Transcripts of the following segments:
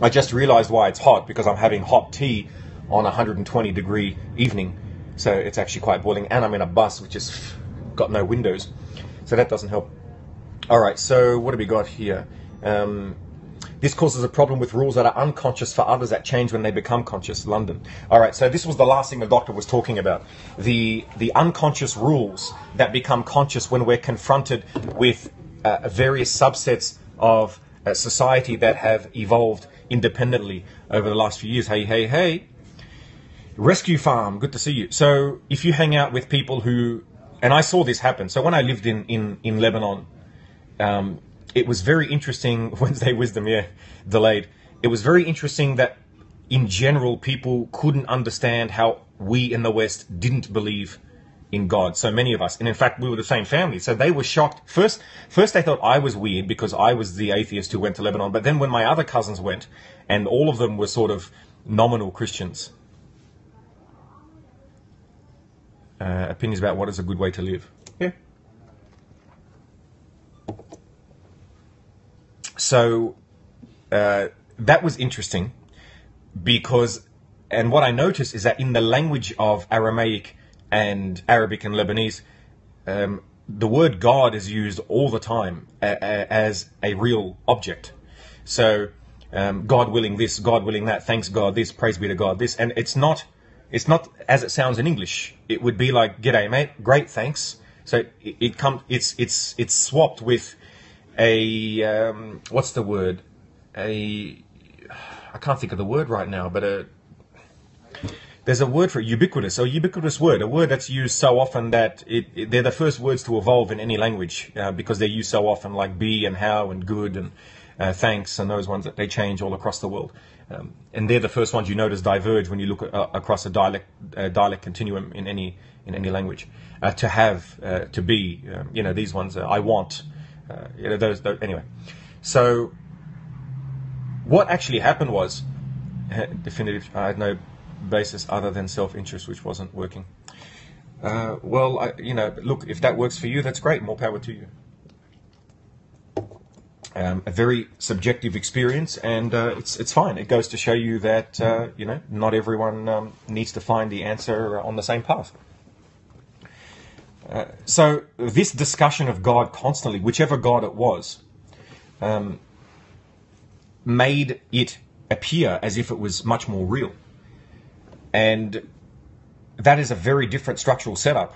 I just realized why it's hot, because I'm having hot tea on a 120-degree evening. So it's actually quite boiling, and I'm in a bus which has got no windows. So that doesn't help. All right, so what do we got here? This causes a problem with rules that are unconscious for others that change when they become conscious. London. All right, so this was the last thing the doctor was talking about. The unconscious rules that become conscious when we're confronted with various subsets of society that have evolved independently over the last few years. Hey, hey, hey. Rescue Farm, good to see you. So if you hang out with people who, and I saw this happen. So when I lived in Lebanon, it was very interesting. Wednesday Wisdom, yeah, delayed. It was very interesting that in general, people couldn't understand how we in the West didn't believe in God. So many of us, and in fact, we were the same family. So they were shocked. First they thought I was weird because I was the atheist who went to Lebanon. But then when my other cousins went, and all of them were sort of nominal Christians, opinions about what is a good way to live. Yeah. So that was interesting because, and what I noticed is that in the language of Aramaic and Arabic and Lebanese, the word God is used all the time as a real object. So God willing this, God willing that, thanks God this, praise be to God this, and it's not as it sounds in English. It would be like, "G'day, mate. Great, thanks." So it's swapped with a what's the word? I can't think of the word right now, but there's a word for it, ubiquitous. A ubiquitous word, a word that's used so often that they're the first words to evolve in any language because they're used so often, like be and how and good and thanks, and those ones that they change all across the world. And they're the first ones you notice diverge when you look across a dialect continuum in any language. To have, to be, these ones. I want, those. Anyway, so what actually happened was definitive. I had no basis other than self-interest, which wasn't working. Look, if that works for you, that's great. More power to you. A very subjective experience, and it's fine. It goes to show you that not everyone needs to find the answer on the same path. So this discussion of God constantly, whichever God it was, made it appear as if it was much more real, and that is a very different structural setup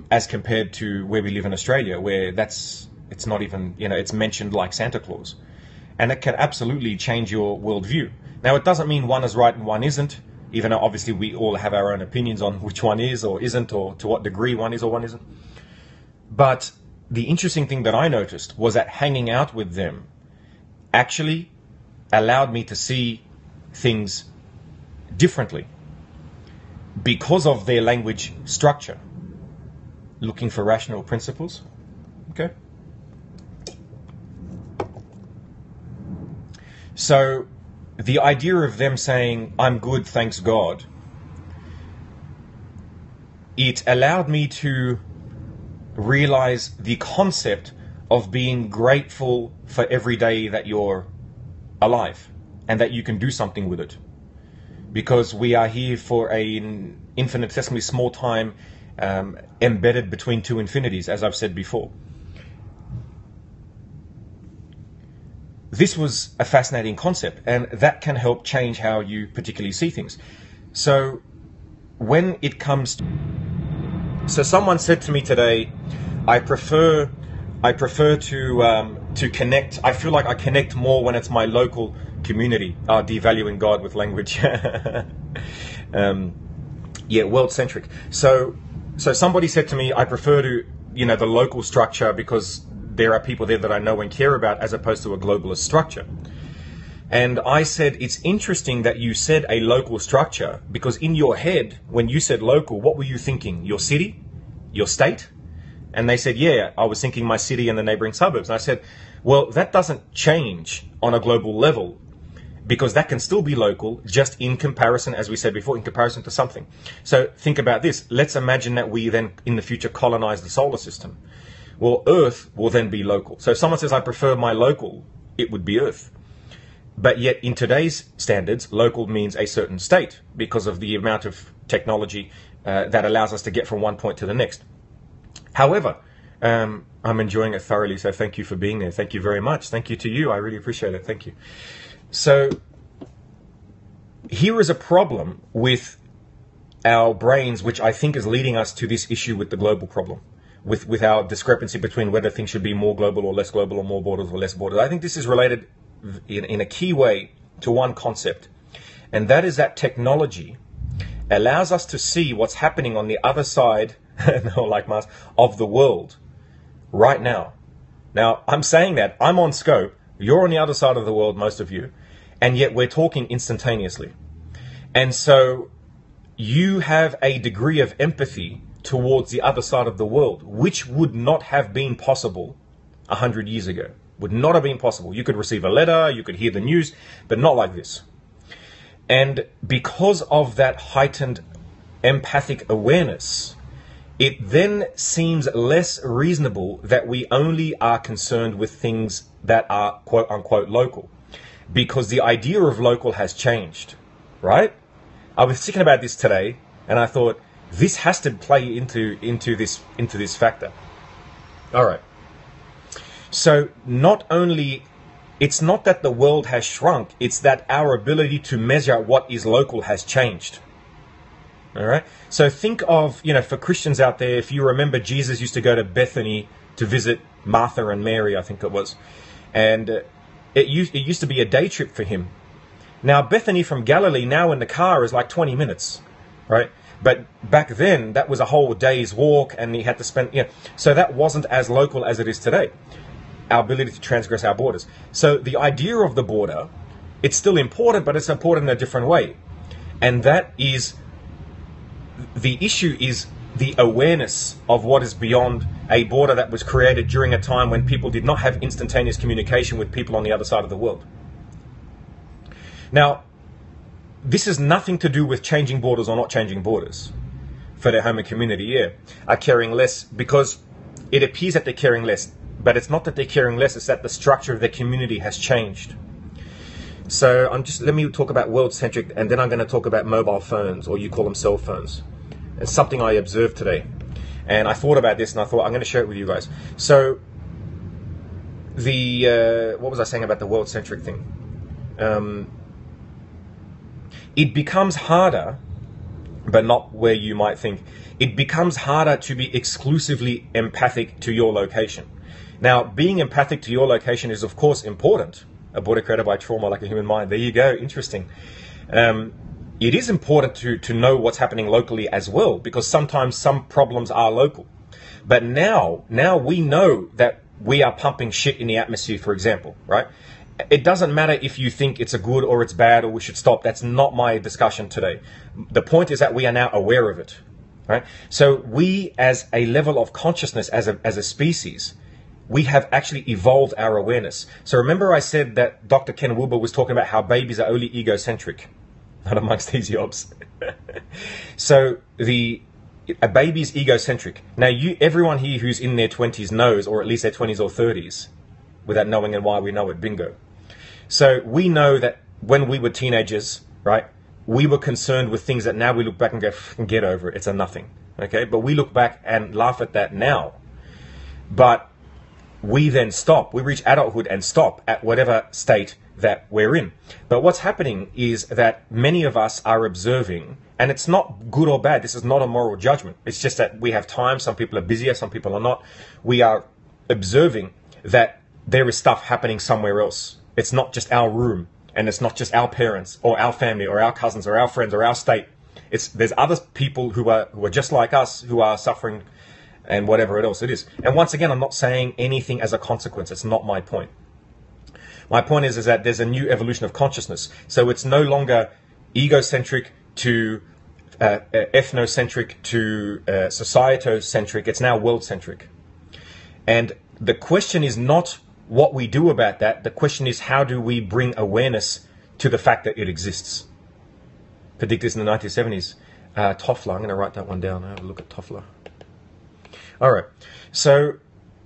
as compared to where we live in Australia, where it's not even, it's mentioned like Santa Claus. And it can absolutely change your worldview. Now, it doesn't mean one is right and one isn't, even though obviously we all have our own opinions on which one is or isn't, or to what degree one is or one isn't. But the interesting thing that I noticed was that hanging out with them actually allowed me to see things differently because of their language structure. Looking for rational principles. Okay? So the idea of them saying, "I'm good, thanks God," it allowed me to realize the concept of being grateful for every day that you're alive and that you can do something with it. Because we are here for an infinitesimally small time embedded between two infinities, as I've said before. This was a fascinating concept, and that can help change how you particularly see things. So when it comes to... So someone said to me today, I prefer to connect. I feel like I connect more when it's my local community. Devaluing God with language. World-centric. So somebody said to me, I prefer to, the local structure because there are people there that I know and care about, as opposed to a globalist structure. And I said, it's interesting that you said a local structure, because in your head, when you said local, what were you thinking? Your city? Your state? And they said, yeah, I was thinking my city and the neighboring suburbs. And I said, well, that doesn't change on a global level, because that can still be local, just in comparison, as we said before, in comparison to something. So think about this. Let's imagine that we then, in the future, colonize the solar system. Well, Earth will then be local. So if someone says, I prefer my local, it would be Earth. But yet, in today's standards, local means a certain state because of the amount of technology that allows us to get from one point to the next. However, I'm enjoying it thoroughly, so thank you for being there. Thank you very much. Thank you to you. I really appreciate it. Thank you. So, here is a problem with our brains, which I think is leading us to this issue with the global problem, with our discrepancy between whether things should be more global or less global, or more borders or less borders. I think this is related in a key way to one concept, and that is that technology allows us to see what's happening on the other side like Mars, of the world right now. Now, I'm saying that I'm on scope, you're on the other side of the world, most of you, and yet we're talking instantaneously. And so you have a degree of empathy towards the other side of the world, which would not have been possible 100 years ago. Would not have been possible. You could receive a letter, you could hear the news, but not like this. And because of that heightened empathic awareness, it then seems less reasonable that we only are concerned with things that are quote unquote local, because the idea of local has changed, right? I was thinking about this today, and I thought this has to play into this factor. All right. So it's not that the world has shrunk, it's that our ability to measure what is local has changed. All right. So think of, for Christians out there, if you remember, Jesus used to go to Bethany to visit Martha and Mary, I think it was. And it used to be a day trip for him. Now, Bethany from Galilee now in the car is like 20 minutes, right? But back then, that was a whole day's walk, and he had to spend, so that wasn't as local as it is today, our ability to transgress our borders. So the idea of the border, it's still important, but it's important in a different way. And that is, the issue is the awareness of what is beyond a border that was created during a time when people did not have instantaneous communication with people on the other side of the world. Now, this has nothing to do with changing borders or not changing borders for the Homo community, are caring less, because it appears that they're caring less, but it's not that they're caring less, it's that the structure of their community has changed. So let me talk about world-centric, and then I'm going to talk about mobile phones, or you call them cell phones. It's something I observed today. And I thought about this, and I thought I'm going to share it with you guys. So, what was I saying about the world-centric thing? It becomes harder, but not where you might think. It becomes harder to be exclusively empathic to your location. Now, being empathic to your location is, of course, important. A border created by trauma, like a human mind. There you go. Interesting. It is important to know what's happening locally as well, because sometimes some problems are local. But now we know that we are pumping shit in the atmosphere, for example, right? It doesn't matter if you think it's a good or it's bad or we should stop. That's not my discussion today. The point is that we are now aware of it, right? So we, as a level of consciousness, as a species, we have actually evolved our awareness. So remember I said that Dr. Ken Wilber was talking about how babies are only egocentric, not amongst these yobs. So a baby's egocentric. Now everyone here who's in their 20s knows, or at least their 20s or 30s, without knowing and why we know it, bingo. So we know that when we were teenagers, right, we were concerned with things that now we look back and go, get over it, it's a nothing, okay? But we look back and laugh at that now. But we then stop. We reach adulthood and stop at whatever state that we're in. But what's happening is that many of us are observing, and it's not good or bad. This is not a moral judgment. It's just that we have time. Some people are busier, some people are not. We are observing that there is stuff happening somewhere else. It's not just our room, and it's not just our parents or our family or our cousins or our friends or our state. There's other people who are just like us who are suffering, and whatever else it is. And once again, I'm not saying anything as a consequence. It's not my point. My point is that there's a new evolution of consciousness. So it's no longer egocentric to ethnocentric to societocentric. It's now world-centric. And the question is not what we do about that. The question is, how do we bring awareness to the fact that it exists? Predict this in the 1970s. Toffler. I'm going to write that one down. Have a look at Toffler. All right. So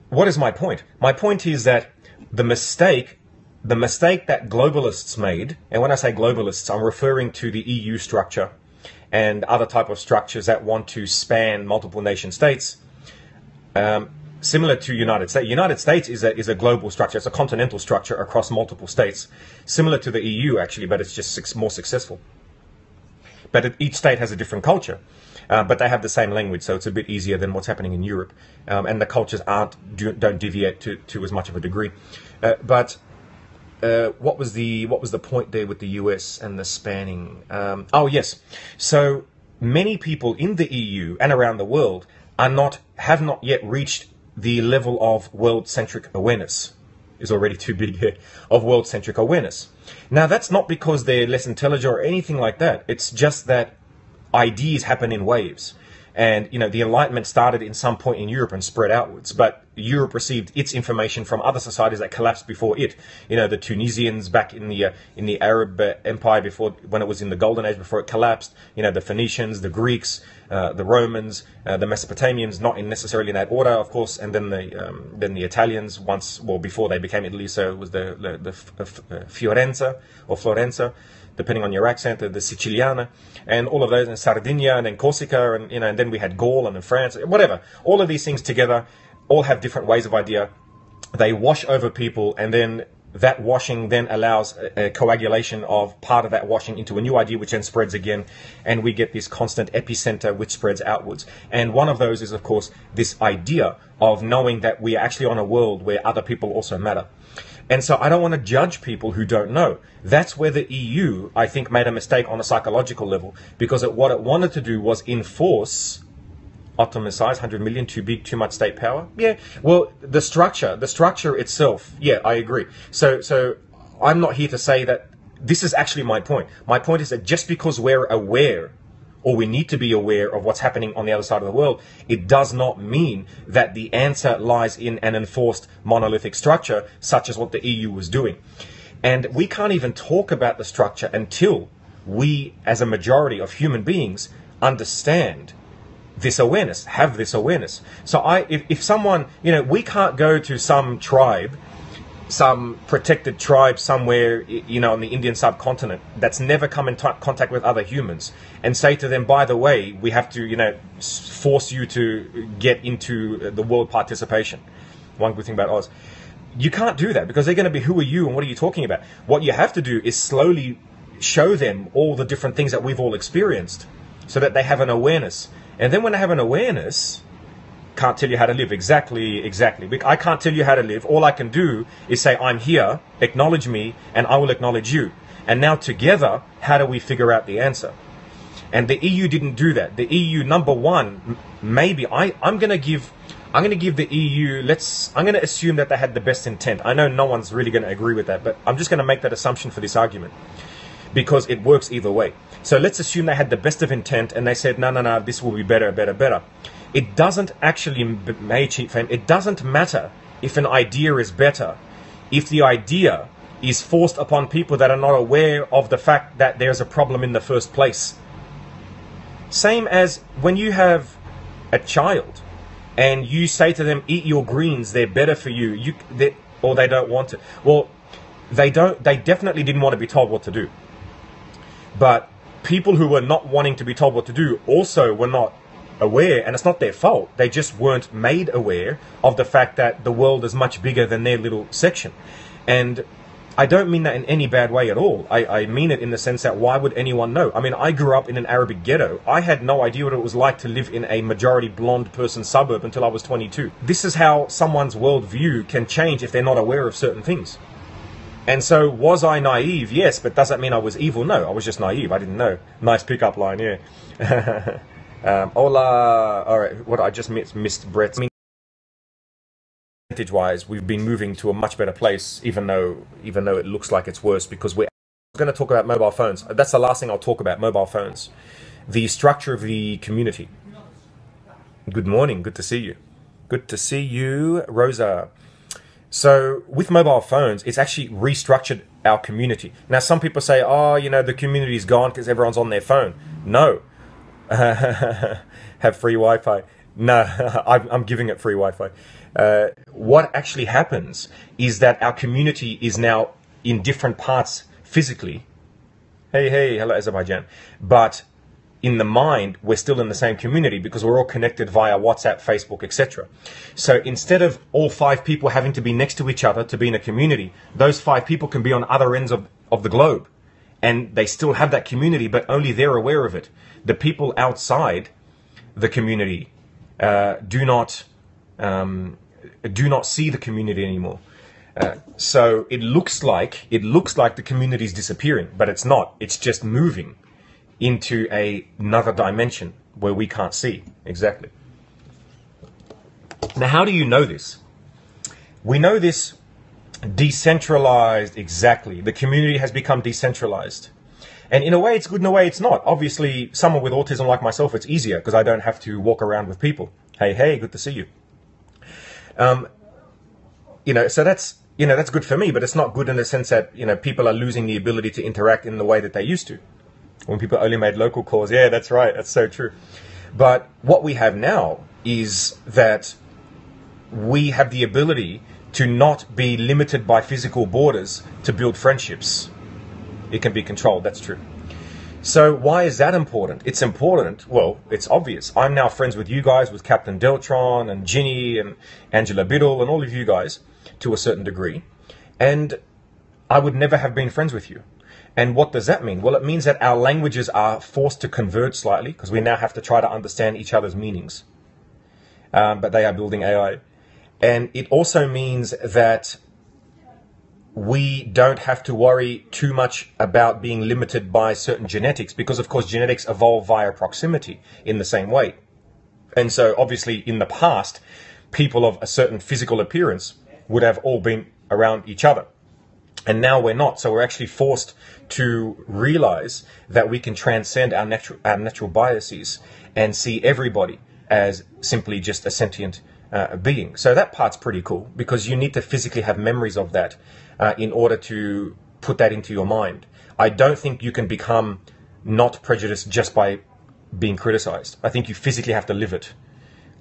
what is my point? My point is that the mistake the mistake that globalists made, and when I say globalists, I'm referring to the EU structure and other type of structures that want to span multiple nation states, similar to United States. United States is a global structure. It's a continental structure across multiple states, similar to the EU actually, but it's just more successful. But each state has a different culture, but they have the same language, so it's a bit easier than what's happening in Europe, and the cultures don't deviate to as much of a degree. What was the point there with the US and the spanning? Oh yes, so many people in the EU and around the world have not yet reached the level of world-centric awareness. Is already too big here, of world-centric awareness. Now that's not because they're less intelligent or anything like that. It's just that ideas happen in waves. And, the Enlightenment started in some point in Europe and spread outwards. But Europe received its information from other societies that collapsed before it. The Tunisians back in the Arab Empire when it was in the Golden Age before it collapsed. The Phoenicians, the Greeks, the Romans, the Mesopotamians, not necessarily in that order, of course. And then the Italians before they became Italy. So it was the Florenza, depending on your accent, the Siciliana, and all of those, and Sardinia, and then Corsica, and then we had Gaul, and then France, whatever. All of these things together all have different ways of idea. They wash over people, and then that washing then allows a coagulation of part of that washing into a new idea, which then spreads again, and we get this constant epicenter which spreads outwards. And one of those is, of course, this idea of knowing that we are actually on a world where other people also matter. And so I don't want to judge people who don't know. That's where the EU, I think, made a mistake on a psychological level, because what it wanted to do was enforce optimum size, 100 million, too big, too much state power. Yeah, well, the structure itself, yeah, I agree. So I'm not here to say that this is actually my point. My point is that just because we're aware, or we need to be aware of what's happening on the other side of the world, it does not mean that the answer lies in an enforced monolithic structure, such as what the EU was doing. And we can't even talk about the structure until we, as a majority of human beings, understand this awareness, have this awareness. So if someone, we can't go to some tribe, some protected tribe somewhere, on the Indian subcontinent that's never come in contact with other humans, and say to them, by the way, we have to, force you to get into the world participation. One good thing about Oz. You can't do that, because they're going to be, who are you and what are you talking about? What you have to do is slowly show them all the different things that we've all experienced, so that they have an awareness. And then when they have an awareness, can't tell you how to live. Exactly. I can't tell you how to live. All I can do is say, I'm here, acknowledge me, and I will acknowledge you. And now together, how do we figure out the answer? And the EU didn't do that. The EU, number one, maybe, I'm going to give the EU, I'm going to assume that they had the best intent. I know no one's really going to agree with that, but I'm just going to make that assumption for this argument, because it works either way. So let's assume they had the best of intent, and they said, no, this will be better. It doesn't actually, it doesn't matter if an idea is better if the idea is forced upon people that are not aware of the fact that there's a problem in the first place. Same as when you have a child and you say to them, eat your greens, they're better for you, or they don't want to. Well, they definitely didn't want to be told what to do. But people who were not wanting to be told what to do also were not aware, and it's not their fault. They just weren't made aware of the fact that the world is much bigger than their little section. And I don't mean that in any bad way at all. I mean it in the sense that why would anyone know? I mean, I grew up in an Arabic ghetto. I had no idea what it was like to live in a majority blonde person suburb until I was 22. This is how someone's worldview can change if they're not aware of certain things. And so, was I naive? Yes, but does that mean I was evil? No, I was just naive. I didn't know. Nice pickup line, yeah. Hola. All right, what I just missed Brett's. I mean, percentage-wise, we've been moving to a much better place, even though it looks like it's worse, because we're going to talk about mobile phones. That's the last thing I'll talk about, mobile phones. The structure of the community. Good morning. Good to see you. Good to see you, Rosa. So with mobile phones, it's actually restructured our community. Now, some people say, oh, the community's gone because everyone's on their phone. No. Have free Wi-Fi. No, I'm giving it free Wi-Fi. What actually happens is that our community is now in different parts physically. Hey, hello Azerbaijan. But in the mind, we're still in the same community because we're all connected via WhatsApp, Facebook, etc. So instead of all 5 people having to be next to each other to be in a community, those 5 people can be on other ends of the globe. And they still have that community, but only they're aware of it. The people outside the community do not see the community anymore. So it looks like the community is disappearing, but it's not. It's just moving into another dimension where we can't see exactly. Now, how do you know this? We know this decentralized, exactly. The community has become decentralized. And in a way it's good, in a way it's not. Obviously, someone with autism like myself, it's easier because I don't have to walk around with people. Hey, good to see you. So that's good for me, but it's not good in the sense that, people are losing the ability to interact in the way that they used to. When people only made local calls. Yeah, that's right. That's so true. But what we have now is that we have the ability to not be limited by physical borders to build friendships. It can be controlled. That's true. So why is that important? It's important. Well, it's obvious. I'm now friends with you guys, with Captain Deltron and Ginny and Angela Biddle and all of you guys to a certain degree. And I would never have been friends with you. And what does that mean? Well, it means that our languages are forced to converge slightly because we now have to try to understand each other's meanings. But they are building AI. And it also means that we don't have to worry too much about being limited by certain genetics because, of course, genetics evolve via proximity in the same way. And so, obviously, in the past, people of a certain physical appearance would have all been around each other. And now we're not. So we're actually forced to realize that we can transcend our natural biases and see everybody as simply just a sentient being. So that part's pretty cool because you need to physically have memories of that in order to put that into your mind. I don't think you can become not prejudiced just by being criticized. I think you physically have to live it.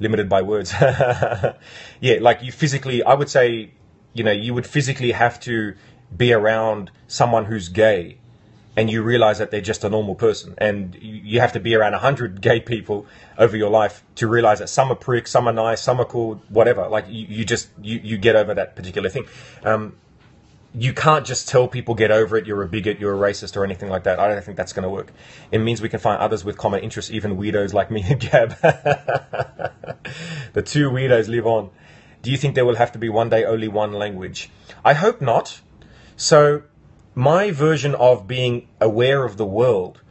Limited by words. Yeah, like you physically, I would say, you would physically have to be around someone who's gay and you realize that they're just a normal person, and you have to be around 100 gay people over your life to realize that some are pricks, some are nice, some are cool, whatever. Like you get over that particular thing. You can't just tell people get over it, you're a bigot, you're a racist or anything like that. I don't think that's going to work. It means we can find others with common interests, even weirdos like me and Gab. The 2 weirdos live on. Do you think there will have to be one day only one language? I hope not. So my version of being aware of the world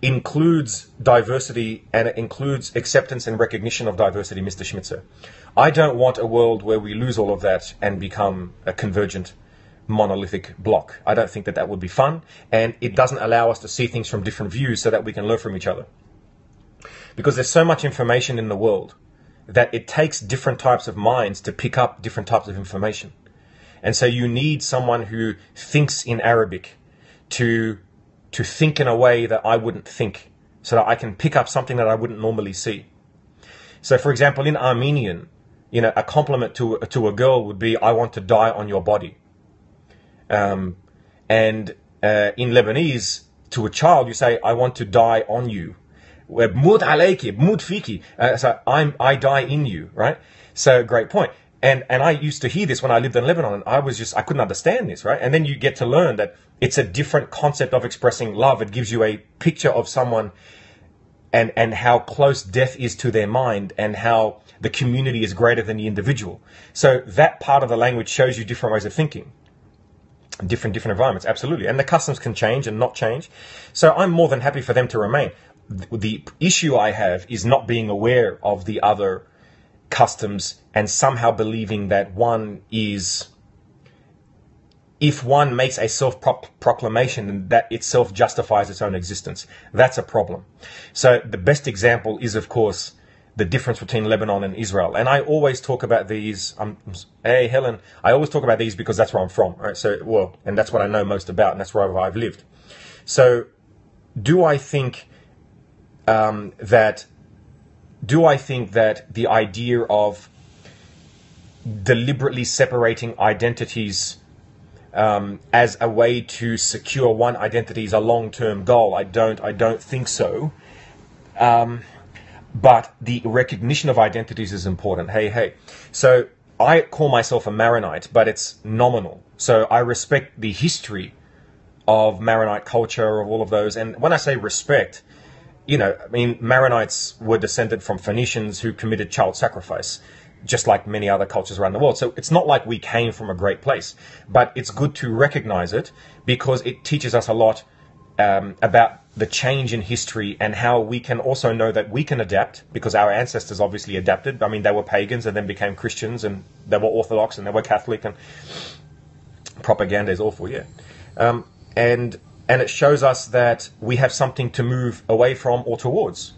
includes diversity, and it includes acceptance and recognition of diversity, Mr. Schmitzer. I don't want a world where we lose all of that and become a convergent monolithic block. I don't think that that would be fun, and it doesn't allow us to see things from different views so that we can learn from each other. Because there's so much information in the world that it takes different types of minds to pick up different types of information. And so you need someone who thinks in Arabic to think in a way that I wouldn't think, so that I can pick up something that I wouldn't normally see. So, for example, in Armenian, a compliment to a girl would be, "I want to die on your body." And in Lebanese, to a child, you say, "I want to die on you." Mut alayki, mut fiki. So I die in you, right? So great point. And I used to hear this when I lived in Lebanon, and I couldn't understand this, right? And then you get to learn that it's a different concept of expressing love. It gives you a picture of someone and how close death is to their mind and how the community is greater than the individual. So that part of the language shows you different ways of thinking. Different environments, absolutely. And the customs can change and not change. So I'm more than happy for them to remain. The issue I have is not being aware of the other customs and somehow believing that one is, if one makes a self-proclamation, that itself justifies its own existence. That's a problem. So the best example is, of course, the difference between Lebanon and Israel. And I always talk about these, hey Helen, I always talk about these because that's where I'm from, right? So, and that's what I know most about, and that's where I've lived. So do I think that the idea of deliberately separating identities as a way to secure one identity is a long-term goal. I don't think so. But the recognition of identities is important. Hey. So I call myself a Maronite, but it's nominal. So I respect the history of Maronite culture, of all of those. And when I say respect, you know, I mean, Maronites were descended from Phoenicians who committed child sacrifice, just like many other cultures around the world. So it's not like we came from a great place, but it's good to recognize it because it teaches us a lot about the change in history and how we can also know that we can adapt, because our ancestors obviously adapted. I mean, they were pagans and then became Christians, and they were Orthodox and they were Catholic, and propaganda is awful, yeah. And it shows us that we have something to move away from or towards,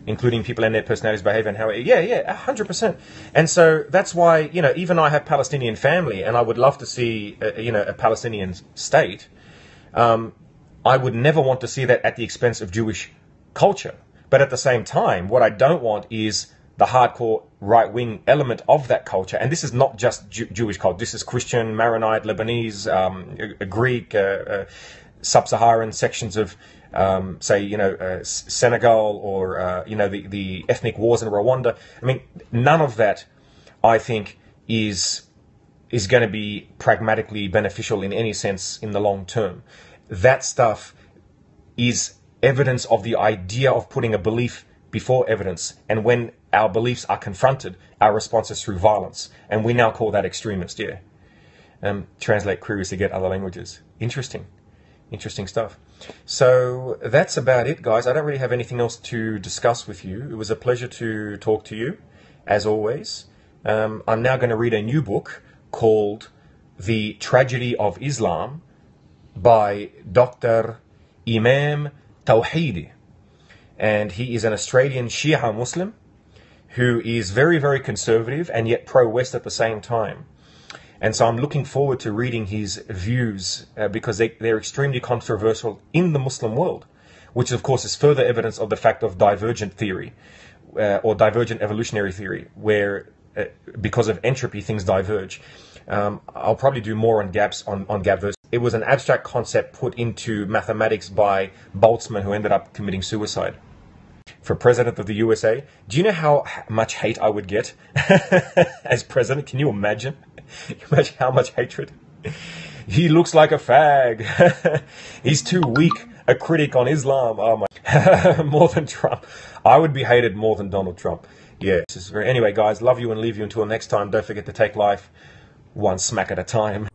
including people and their personalities, behavior, and how, 100%. And so that's why, you know, even I have Palestinian family, and I would love to see, a Palestinian state. I would never want to see that at the expense of Jewish culture. But at the same time, what I don't want is the hardcore right-wing element of that culture. And this is not just Jewish culture. This is Christian, Maronite, Lebanese, Greek, sub-Saharan sections of, Senegal, or, the ethnic wars in Rwanda. I mean, none of that, I think, is going to be pragmatically beneficial in any sense in the long term. That stuff is evidence of the idea of putting a belief before evidence. And when our beliefs are confronted, our response is through violence. And we now call that extremist, yeah. Translate queries to get other languages. Interesting stuff. So that's about it, guys. I don't really have anything else to discuss with you. It was a pleasure to talk to you, as always. I'm now going to read a new book called The Tragedy of Islam by Dr. Imam Tawhidi. And he is an Australian Shia Muslim who is very, very conservative and yet pro-West at the same time. And so I'm looking forward to reading his views because they're extremely controversial in the Muslim world, which of course is further evidence of the fact of divergent theory or divergent evolutionary theory, where because of entropy things diverge. I'll probably do more on gaps on gap verse. It was an abstract concept put into mathematics by Boltzmann, who ended up committing suicide. For president of the USA, do you know how much hate I would get as president? Can you imagine? Imagine how much hatred. He looks like a fag. He's too weak a critic on Islam. Oh my, more than Trump. I would be hated more than Donald Trump. Yeah. Anyway, guys, love you and leave you until next time. Don't forget to take life one smack at a time.